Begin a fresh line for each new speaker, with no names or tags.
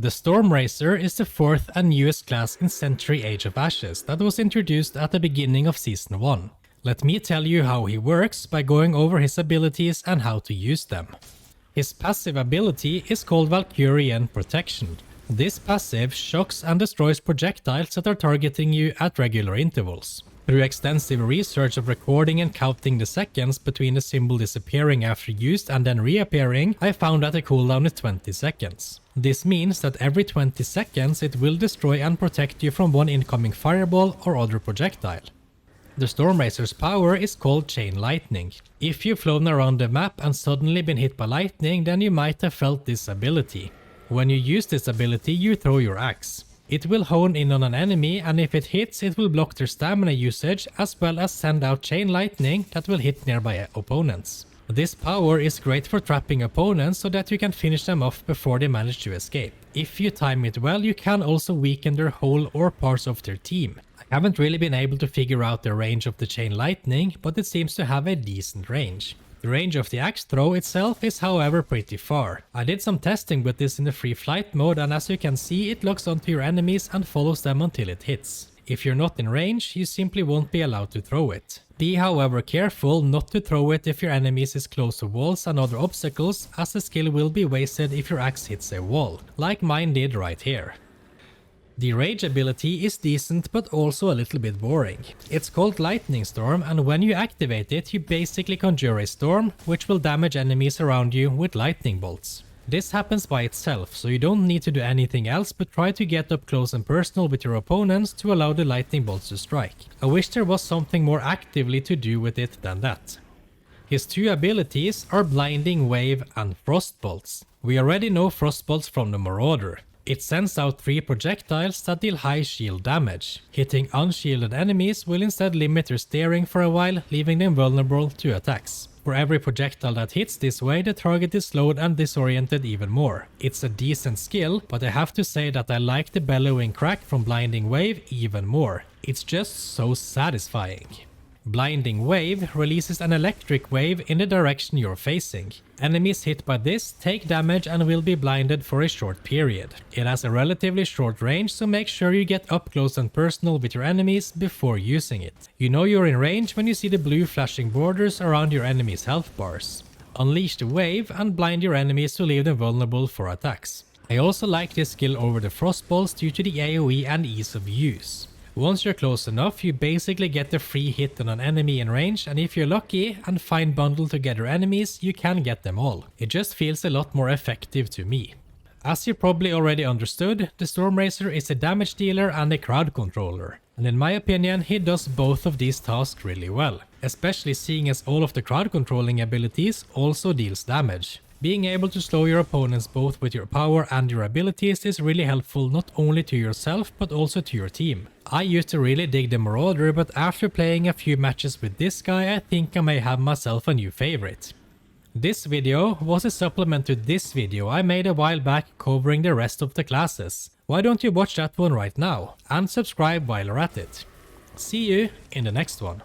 The Stormraiser is the fourth and newest class in Century Age of Ashes that was introduced at the beginning of Season 1. Let me tell you how he works by going over his abilities and how to use them. His passive ability is called Valkyrian Protection. This passive shocks and destroys projectiles that are targeting you at regular intervals. Through extensive research of recording and counting the seconds between the symbol disappearing after used and then reappearing, I found that the cooldown is 20 seconds. This means that every 20 seconds it will destroy and protect you from one incoming fireball or other projectile. The Stormraiser's power is called Chain Lightning. If you've flown around the map and suddenly been hit by lightning, then you might have felt this ability. When you use this ability, you throw your axe. It will hone in on an enemy, and if it hits, it will block their stamina usage as well as send out chain lightning that will hit nearby opponents. This power is great for trapping opponents so that you can finish them off before they manage to escape. If you time it well, you can also weaken their whole or parts of their team. I haven't really been able to figure out the range of the chain lightning, but it seems to have a decent range. The range of the axe throw itself is however pretty far. I did some testing with this in the free flight mode, and as you can see, it locks onto your enemies and follows them until it hits. If you're not in range, you simply won't be allowed to throw it. Be however careful not to throw it if your enemies is close to walls and other obstacles, as the skill will be wasted if your axe hits a wall, like mine did right here. The rage ability is decent but also a little bit boring. It's called Lightning Storm, and when you activate it, you basically conjure a storm which will damage enemies around you with lightning bolts. This happens by itself, so you don't need to do anything else but try to get up close and personal with your opponents to allow the lightning bolts to strike. I wish there was something more actively to do with it than that. His two abilities are Blinding Wave and Frostballs. We already know Frostballs from the Marauder. It sends out 3 projectiles that deal high shield damage. Hitting unshielded enemies will instead limit their steering for a while, leaving them vulnerable to attacks. For every projectile that hits this way, the target is slowed and disoriented even more. It's a decent skill, but I have to say that I like the bellowing crack from Blinding Wave even more. It's just so satisfying. Blinding Wave releases an electric wave in the direction you're facing. Enemies hit by this take damage and will be blinded for a short period. It has a relatively short range, so make sure you get up close and personal with your enemies before using it. You know you're in range when you see the blue flashing borders around your enemy's health bars. Unleash the wave and blind your enemies to leave them vulnerable for attacks. I also like this skill over the Frostballs due to the AoE and ease of use. Once you're close enough, you basically get a free hit on an enemy in range, and if you're lucky and find bundled together enemies, you can get them all. It just feels a lot more effective to me. As you probably already understood, the Stormraiser is a damage dealer and a crowd controller. And in my opinion, he does both of these tasks really well, especially seeing as all of the crowd controlling abilities also deals damage. Being able to slow your opponents both with your power and your abilities is really helpful not only to yourself but also to your team. I used to really dig the Marauder, but after playing a few matches with this guy, I think I may have myself a new favorite. This video was a supplement to this video I made a while back covering the rest of the classes. Why don't you watch that one right now and subscribe while you're at it. See you in the next one.